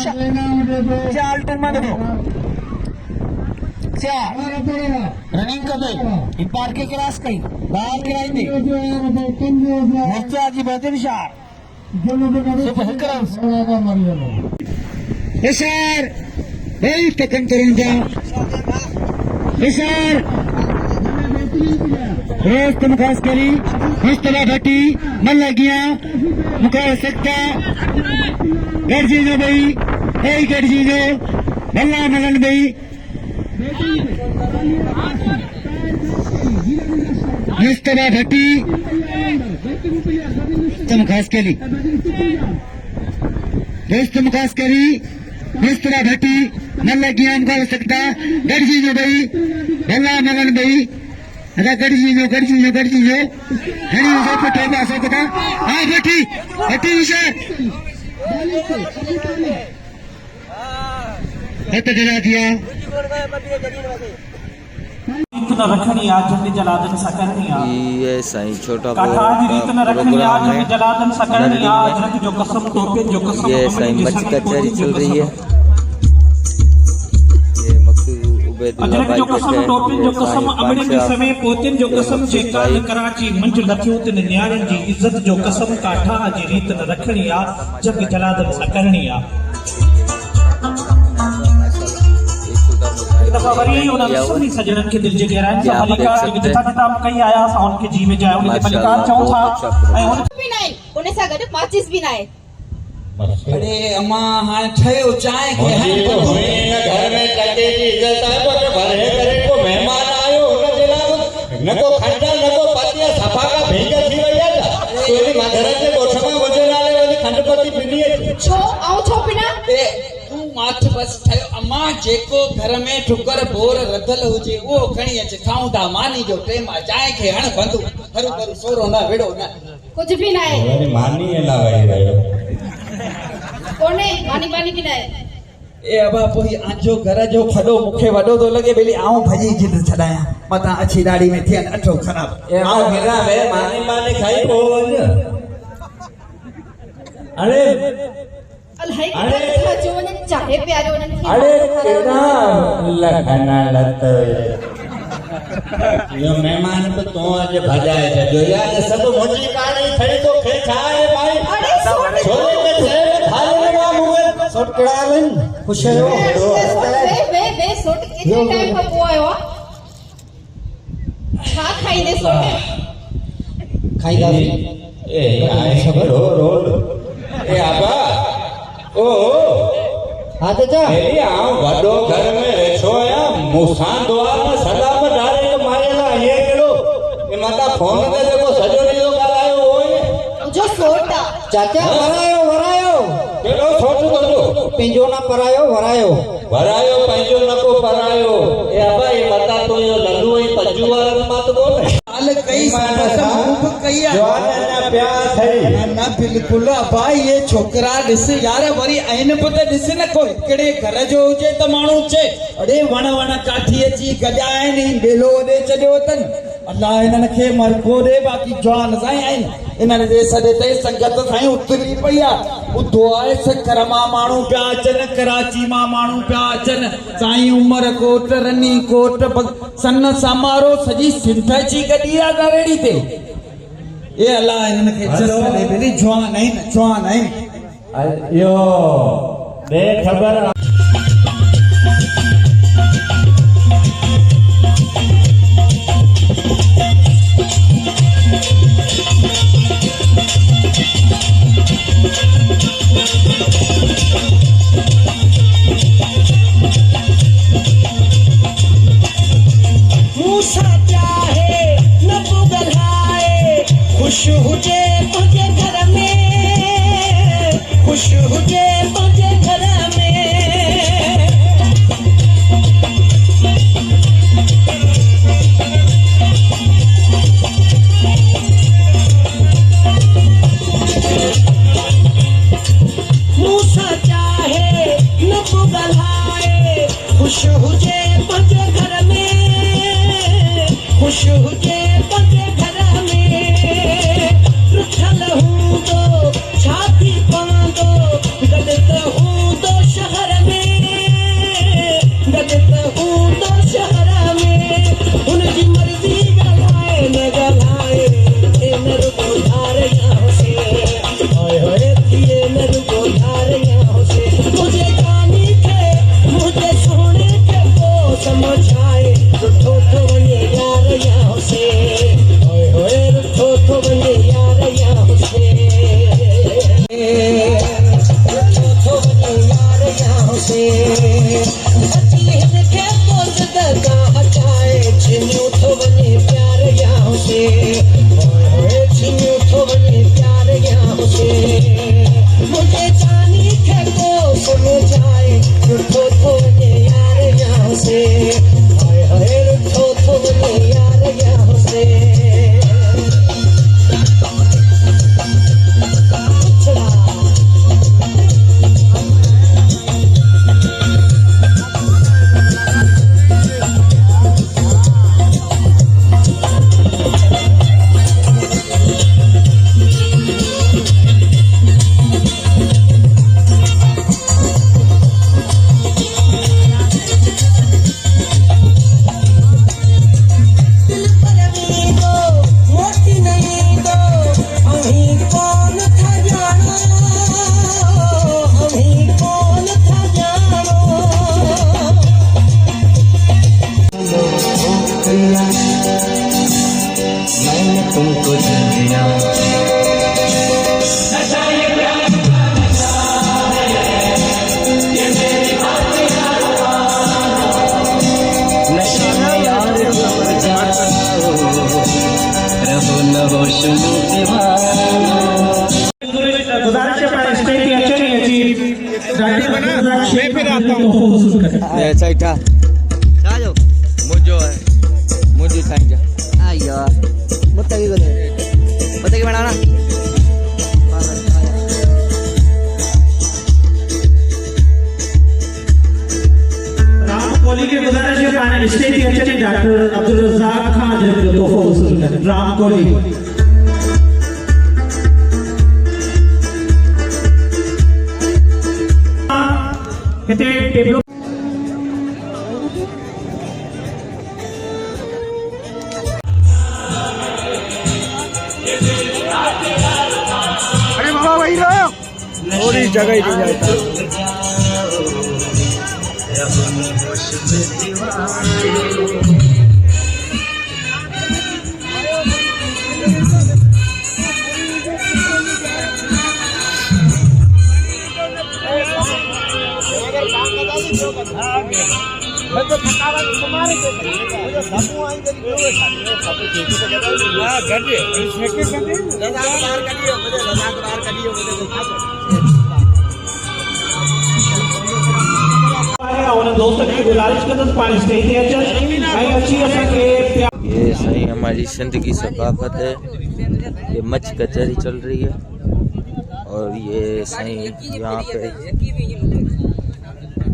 चाल टूमा देखो रनिंग कर दे इन पार के क्लास कहीं बाहर किराए दे मुझसे आज बेहतर विचार विचार भाई तकन करूँ जा विचार रोज तुम खास करी इस तरह घटी मन लगिया मुखा सकता गढ़ चीजो भाई यही गढ़ चीजो भल्ला मलन भाई इस तरह घटी तुम खास करी दोस्त तुम खास करी इस तरह घटी मन लगिया मुखा सकता गढ़ चीजो भाई भल्ला मलन भाई अगर गढ़ चीजो हरी उसे पटे आ सकता हाँ घटी घटी विशाल जला दिया रखनी आज झंडे जलादन सकरनी ये सही छोटा काठाजी रीत न रखनी आज झंडे जलादन सकरनी आज रख जो कसम टोपे जो कसम ये सही मच्छी कचहरी चल रही है। ये मकसूद उबैदुल्लाह भाई जो कसम टोपे जो कसम अमड़ी के समय पोतिन जो कसम जेकाल कराची मंज लथियो तिन न्यारन जी इज्जत जो कसम काठाजी रीत न रखनी आ जग जलादन सकरनी आ दफा वरी उन्हनि सभी सजणनि खे दिलि जे गहराइनि सां मलिका जेके जिथां जिथां कई आया असां उनखे जी में जाए उनखे मलिका चऊं था ऐं उन भी नाहे उन सां गॾु माचिस बि नाहे। अरे अम्मा हाणे ठहियो चांहि खे हाणे घर में टके जी इज्जत आहे पर भरे करे को मेहमान आयो हुनजे लाइ न को खंडा न को पतिया सफा का भेज थी वई आहे तो एनी मंदर जे गोठ में वजे नाले वनी खंडपति पिनी छो आऊं छो पिना ए तूं माथ बस ठहियो अम्मा जेको घर में ठुकर बोर रधल हुजे उहो खणी अच खाऊं था मानी जो टेम आहे चांहि खे हण बंदू हरू भरू सोरो न वेड़ो न कुझु बि नाहे वनी मानी एला वई रहियो कोने मानी बानी बि नाहे। ए अबा पोइ आजो घर जो खॾो मूंखे वॾो थो लॻे भली आऊं भॼी जिद छॾायां मतां अची ॾाढी में थियनि अठो ख़राब ए आओ गिरा में मानी मानी खाई पो वञ अरे अलाही किथां जो वञनि चाहे प्यारो उन्हनि खे अरे कितना लखना लत यो मेहमान तो तो आज भजाए छॾियो यार सब मुंहिंजी कहाणी खड़ी तो खे छा आहे भाई अरे सोट छोरे के छे भाई लगा मुए सोट कड़ावन खुश हो वे सोट केतिरे टाइम खां पोइ आयो आहे छा खाईंदे सोट खाईंदासीं ए आए सब रो ए आबा ओ हाँ चाचा एली आऊं वॾो घर में वेठो आहियां मूंसां दुआ में सलाम डायरेक्ट मारेला ये केड़ो ए माता फोन ते जेको सॼो ॾींहुं ॻाल्हायो होए जो सोट आहे चाचा वरायो केड़ो सोच तुंहिंजो पंहिंजो न परायो वरायो पंहिंजो न को परायो ए अबा ये माता तो यो लल्लू ऐं पंजू वारनि मां तो बोल हाल कई संगत मूंख कई आहे जवान अञा प्यार थई न बिल्कुलु भाई ये छोकरा ॾिस यार वरी आइन पे त ॾिस न को हिकिड़े घर जो हुजे त माण्हू चए अड़े वण काठी अची गॾा आहिनि बेलो ॾे चढ़ियो अथनि अलाह हिननि खे मरको ॾे बाक़ी जवान साईं आहिनि इन्हनि जे सॾे ते संगत साईं उतरी पई आहे ॿुधो आहे सिखर मां माण्हू पिया अचनि कराची मां माण्हू पिया अचनि साईं उमरकोट रनी कोट सन समारो सॼी सिंध अची गॾी आहे दरेड़ी ते ए अल्लाह इन्हनि खे इज़त ॾे भेरी जवान आहिनि यो दे खबर खुश हुजे तुझे घर में खुश हुजे तुझे घर में मूसा चाहे न बुगलाए खुश हुजे तुझे घर में खुश हुजे तुझे घर में रुठल हूंदो छाती पवंदो गॾु त हूंदो से अची हिनखे पोइ दगा हटाए छिनियूं थो वञे प्यार यहाँ से छिनियूं थो वञे प्यार यहाँ से मुझे जानी खे को समझाए रुठो थो वञे यार यहाँ से हाय हाय रुठो थो वञे यार यहाँ से गुजारिश है पर स्टेज की अच्छी नहीं अच्छी ऐसा ही था मुझो है मुझे खाएंगे ayo mutta gimana Ram Kohli के गुजारिश है पर स्टेज की अच्छी नहीं डॉक्टर अब्दुल रज़ाक खान जो तोहफा वसूल कर राम कोहली हिते टेबलो अरे बाबा वही रहो थोड़ी जगह ही नहीं जाता दोस्तों की गुजारिश कर पानी स्टेज ते अचनि ऐं अची असांखे ये सही हमारी सिंध की सकाफत है। ये मच कचहरी चल रही है और ये सही यहाँ पे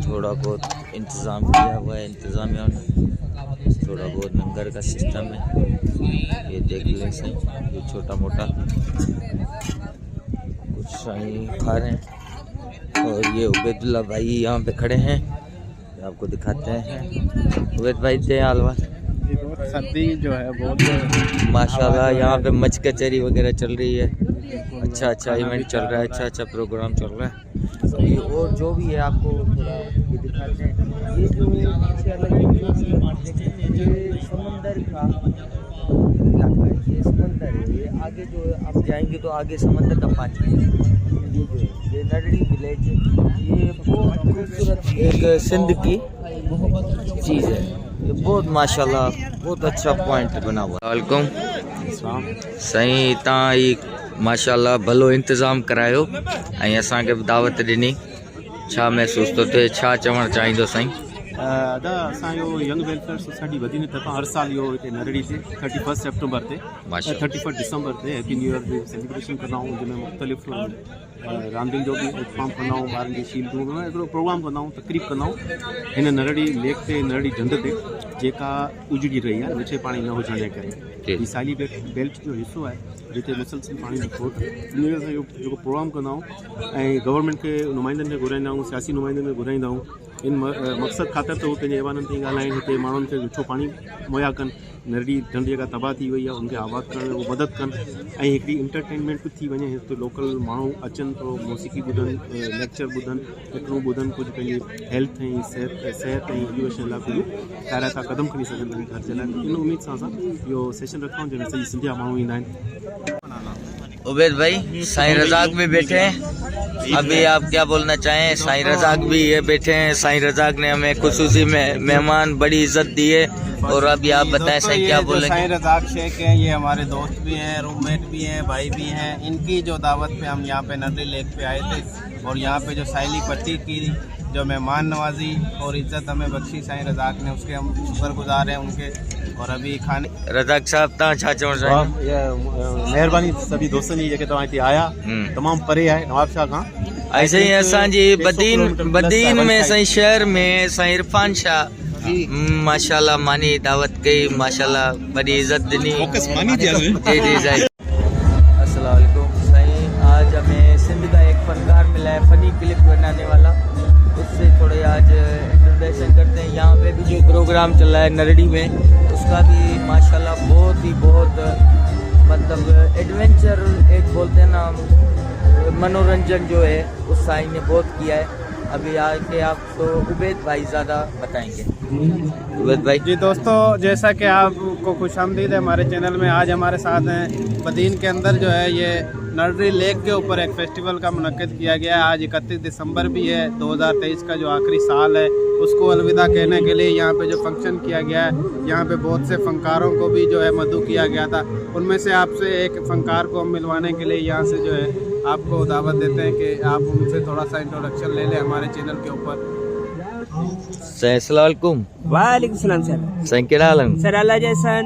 थोड़ा बहुत इंतज़ाम किया हुआ है इंतज़ामिया ने, थोड़ा बहुत लंगर का सिस्टम है। ये देख लें सही, ये छोटा मोटा कुछ सही खा रहे हैं। और ये उबैदुल्ला भाई यहाँ पे खड़े हैं, आपको दिखाते हैं। उबैद भाई थे आलवा सर्दी जो है बहुत माशाल्लाह यहाँ पे मच कचहरी वगैरह चल रही है। अच्छा इवेंट चल रहा है, अच्छा प्रोग्राम चल रहा है। ये और जो भी है आपको थोड़ा ये दिखाते हैं। ये जो पीछे अलग ये समंदर का इलाका है, ये समंदर है। ये आगे जो आप जाएंगे तो आगे समंदर का पानी है। ये जो है ये नरड़ी विलेज, ये बहुत खूबसूरत एक सिंध की चीज़ है। ये बहुत माशाल्लाह बहुत अच्छा पॉइंट बना हुआ है। वालेकुम सही तव्हां ही माशाल्लाह भलो इंतज़ाम करायो ऐं असांखे बि दावत ॾिनी। छा महसूस थो थिए, छा चवणु चाहींदो साईं? दादा असांजो यंग वेलफेयर सोसाइटी वधीक तरफ़ां हर साल इहो हिते नरड़ी ते 31 सितंबर ते 31 दिसंबर ते हैप्पी न्यू ईयर जो सेलिब्रेशन कंदा आहियूं, जंहिंमें मुख़्तलिफ़ रांदियुनि जो बि इंतज़ाम कंदा आहियूं, ॿारनि जी शील्डूं हिकिड़ो प्रोग्राम कंदा आहियूं, तक़रीब कंदा आहियूं हिन नरड़ी लेक ते, नरड़ी ढंढ ते जेका उजड़ी रही आहे मिठे पाणी न हुजण जे करे। ही साली बेल्ट जो हिसो आहे जिते मुसलसल पाणी जो खोट आहे। इन असां इहो जेको प्रोग्राम कंदा आहियूं ऐं गवर्नमेंट खे नुमाइंदनि खे घुराईंदा आहियूं, सियासी नुमाइंदनि खे घुराईंदा आहियूं इन मक़सद ख़ातिर त हू पंहिंजे अहवाननि ते ॻाल्हाइनि, हिते माण्हुनि खे मिठो पाणी मुहैया कनि, नरड़ी ढंढ जेका तबाह थी वई आहे उनखे आबाद करण में उहो मदद कनि ऐं हिकिड़ी इंटरटेनमेंट बि थी वञे। हिते लोकल माण्हू अचनि थो, मौसीक़ी ॿुधनि, लेक्चर ॿुधनि, हिकिड़ो ॿुधनि, कुझु पंहिंजी हेल्थ ऐं सिहत ऐं एजुकेशन लाइ कुझु क़ाइदा क़दम खणी सघनि था घर जे लाइ। इन उमेद सां असां इहो सेशन रखूं जंहिंमें सॼी सिंधिया माण्हू ईंदा आहिनि। उबैद भाई साईं रज़ाक भी बैठे हैं, अभी आप क्या बोलना चाहें? साईं रजाक भी ये बैठे हैं, साईं रजाक ने हमें खुसूसी में मेहमान बड़ी इज्जत दी है, और अभी आप बताएं साईं क्या बोलेंगे? साईं रजाक शेख हैं, ये हमारे दोस्त भी हैं, रूममेट भी हैं, भाई भी हैं। इनकी जो दावत पे हम यहाँ पे नर्री लेक पे आए थे, और यहाँ पे जो साइली पट्टी की जो मेहमान नवाजी और इज्जत हमें बख्शी साईं रजाक ने, उसके हम शुक्रगुजार हैं उनके। और अभी खाने रजाक साहब तव्हां छा चवणु चाहियो? महिरबानी सभी दोस्तनि जी जेके तव्हां हिते आया तमामु परे आहे नवाबशाह खां। ऐसे ही असांजी बदीन में साईं शहर में साईं इरफान शाह माशाल्लाह मानी दावत कई, माशाल्लाह बड़ी इज्जत दिनी। जी जी साईं। अस्सलाम वालेकुम साईं, आज हमें सिंध का एक फनकार मिला है, फनी क्लिप बनाने वाला, उससे थोड़े आज इंट्रोडक्शन करते हैं। यहाँ पे भी जो प्रोग्राम चल रहा है नरड़ी में, उसका भी माशाल्लाह बहुत मतलब एडवेंचर एक बोलते हैं ना, मनोरंजन जो है उस साईं ने बहुत किया है। अभी आके आपको उबैद भाई ज़्यादा बताएंगे। उबैद भाई जी दोस्तों, जैसा कि आपको खुशामदीद है हमारे चैनल में। आज हमारे साथ हैं बदीन के अंदर जो है ये नर्री लेक के ऊपर एक फेस्टिवल का मुनक्किद किया गया है। आज 31 दिसंबर भी है, 2023 का जो आखिरी साल है उसको अलविदा कहने के लिए यहाँ पे जो फंक्शन किया गया है, यहाँ पे बहुत से फनकारों को भी जो है मदऊ किया गया था। उनमें से आपसे एक फनकार को हम मिलवाने के लिए यहाँ से जो है आपको दावत देते हैं कि आप उनसे थोड़ा सा इंट्रोडक्शन ले लें हमारे चैनल के ऊपर। अस्सलाम वालेकुम। वालेकुम सलाम सर। साईं कहिड़ा हाल आहिनि? सर अल्लाह जैसन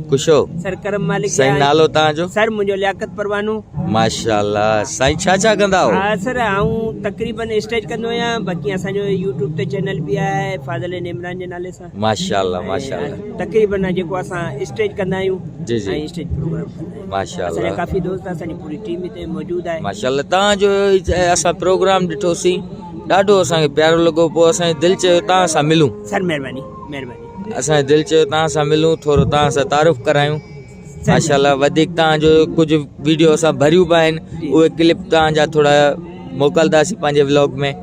खुश हो? सर करम मालिक साईं नालो तव्हांजो? सर मुंहिंजो लियाकत परवानो। माशाल्लाह। साईं छा कंदा हो? हा सर आऊं तकरीबन स्टेज कंदो आहियां, बाक़ी असांजो यूट्यूब ते चैनल भी आहे फाज़िल इमरान जे नाले सां। माशाल्लाह माशाल्लाह। तकरीबन जेको असां स्टेज कंदा आहियूं जी जी, ऐं स्टेज प्रोग्राम कंदा आहियूं। माशाल्लाह। असांजा काफ़ी दोस्त असांजी पूरी टीम हिते मौजूदु आहे। माशाल्लाह। तव्हांजो असां प्रोग्राम ॾिठोसीं, ॾाढो असांखे प्यारो लॻो, पोइ असांजे दिलि चयो तव्हां सां मिलूं। सर महिरबानी। असांजे दिलि चयो तव्हां सां मिलूं, थोरो तव्हां सां तारुफ़ करायूं। माशाल्लाह वधीक तव्हांजो कुझु वीडियो असां भरियूं पिया आहिनि, उहे क्लिप तव्हांजा थोरा मोकिलंदासीं पंहिंजे व्लॉग में,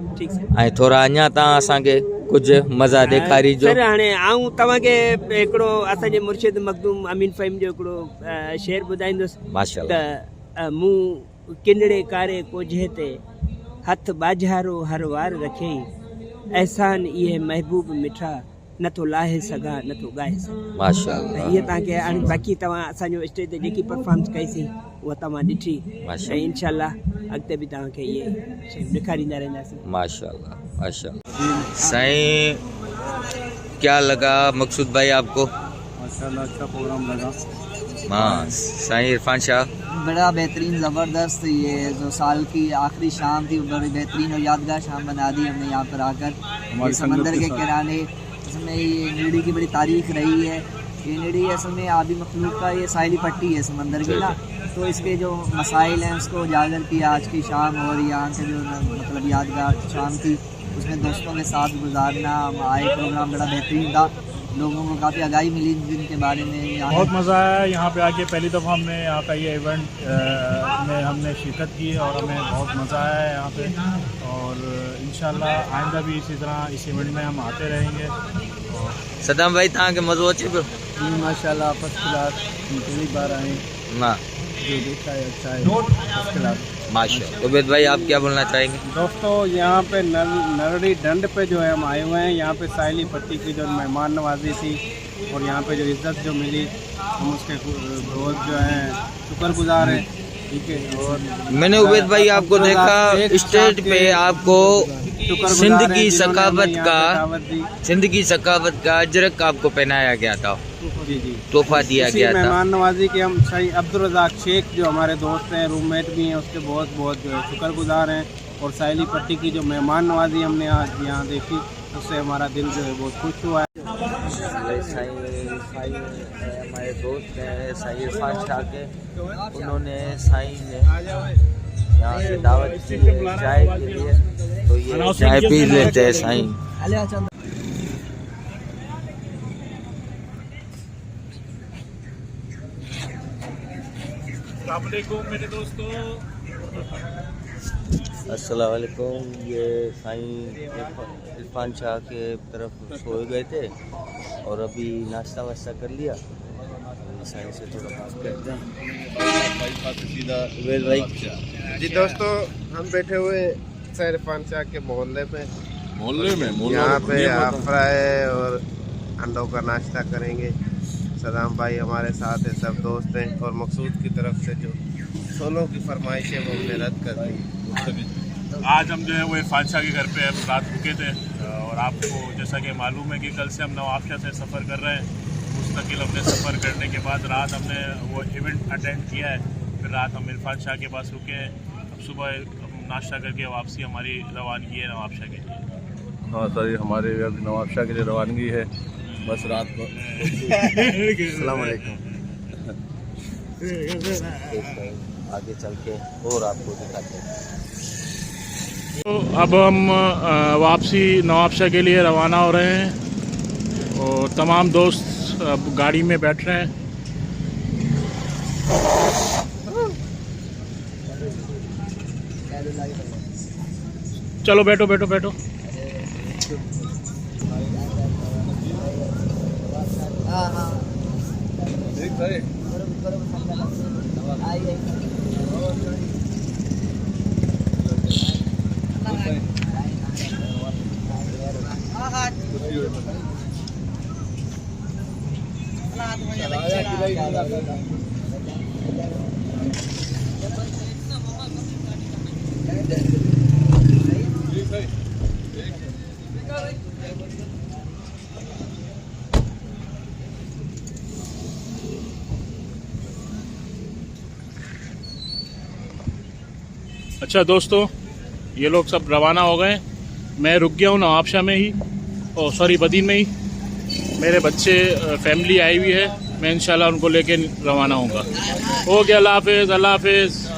ऐं थोरा अञा तव्हां असांखे कुझु मज़ा ॾेखारीजो। सर हाणे आऊं तव्हांखे हिकिड़ो असांजे मुर्शिद मखदूम अमीन फ़हीम जो हिकिड़ो शेर ॿुधाईंदुसि। माशाल्लाह। त मूं किनड़े कारे कोझे ते हथ बाझारो हर वार रखई, एहसान इहे महबूब मिठा नथो लाहे सघां नथो ॻाए सघां। माशाल्लाह। इहे तव्हांखे हाणे बाक़ी तव्हां असांजो स्टेज ते जेकी परफॉर्मेंस कईसीं उहा तव्हां ॾिठी, ऐं इनशाला अॻिते बि तव्हांखे इहे शयूं ॾेखारींदा रहंदासीं। माशाल्लाह माशाल्लाह। साईं क्या लगा मकसूद भाई आपको? माशाल्लाह अच्छा प्रोग्राम लगा। हाँ साईं इरफान शाह बड़ा बेहतरीन ज़बरदस्त, ये जो साल की आखिरी शाम थी बड़ी बेहतरीन और यादगार शाम बना दी हमने यहाँ पर आकर। समंदर के किनारे इसमें ये निड़ी की बड़ी तारीख रही है। ये निड़ी असल में आबी मखलूक का ये साहिली पट्टी है समंदर की ना, तो इसके जो मसाइल हैं उसको उजागर किया आज की शाम। और यहाँ से जो मतलब यादगार शाम थी उसमें दोस्तों के साथ गुजारना आए, प्रोग्राम बड़ा बेहतरीन था। लोगों को काफ़ी आगाही मिली दिन के बारे में। बहुत मज़ा आया यहाँ पे आके। पहली दफ़ा हमने यहाँ का ये इवेंट में हमने शिरकत की और हमें बहुत मज़ा आया है यहाँ पे, और इंशाल्लाह आइंदा भी इसी तरह इस इवेंट में हम आते रहेंगे। सदाम भाई तव्हांखे मज़ो अचे पियो? जी माशाल्लाह फर्स्ट क्लास, पहली बार आए ना, जो देखा है अच्छा है फर्स्ट क्लास। माशाल्लाह। उबैद भाई आप क्या बोलना चाहेंगे? दोस्तों यहाँ पे नरड़ी डंड पे जो है हम आए हुए हैं। यहाँ पे साहिली पट्टी की जो मेहमान नवाजी थी और यहाँ पे जो इज्जत जो मिली, हम उसके बहुत जो है शुक्रगुजार हैं। ठीक है। और मैंने उबैद भाई आपको देखा स्टेज पे, आपको सिंध की सकावत का अजरक आपको पहनाया गया था, जी तोहफा दिया गया था। मेहमान नवाजी के हम सही अब्दुल रज़ाक शेख जो हमारे दोस्त हैं, रूममेट भी हैं, उसके बहुत बहुत जो है शुक्रगुजार हैं। और साहिली पट्टी की जो मेहमान नवाजी हमने आज यहाँ देखी, उससे हमारा दिल जो है बहुत खुश हुआ है। हमारे दोस्त हैं साईं इरफान शाह के, उन्होंने साईं ने यहाँ से दावत की है चाय के लिए, तो ये चाय पी लेते हैं साईं। मेरे दोस्तों अस्सलाम वालेकुम। ये साईं इरफान शाह के तरफ सोए गए थे और अभी नाश्ता वास्ता कर लिया, साइड से थोड़ा बात करते हैं। वेल भाई जी दोस्तों, हम बैठे हुए शहर पांचा के मोहल्ले में यहाँ पे आफरा है और अंडों का नाश्ता करेंगे। सदाम भाई हमारे साथ है, सब दोस्त हैं, और मकसूद की तरफ से जो सोलों की फरमाइश है वो हमने रद्द कर दी। आज हम जो है वो फादशाह के घर पे रात रुके थे, और आपको जैसा कि मालूम है कि कल से हम नवाबशाह से सफ़र कर रहे हैं। मुस्तकिल हमने सफ़र करने के बाद रात हमने वो इवेंट अटेंड किया है, फिर रात हम इरफान शाह के पास रुके हैं। अब सुबह नाश्ता करके वापसी हमारी रवानगी है नवाबशाह के लिए। हाँ सर, ये हमारे अभी नवाबशाह के लिए रवानगी है, बस रात को। अस्सलाम वालेकुम। आगे चल के और आपको दिखाते हैं। तो अब हम वापसी नवाबशाह के लिए रवाना हो रहे हैं, और तमाम दोस्त अब गाड़ी में बैठ रहे हैं। चलो बैठो बैठो बैठो। अच्छा दोस्तों, ये लोग सब रवाना हो गए। मैं रुक गया हूँ नवाबशाह में ही, सॉरी बदीन में ही। मेरे बच्चे फैमिली आई हुई है, मैं इंशाल्लाह उनको लेके रवाना होऊंगा। हो गया, अल्लाह हाफिज़, अल्लाह हाफिज़।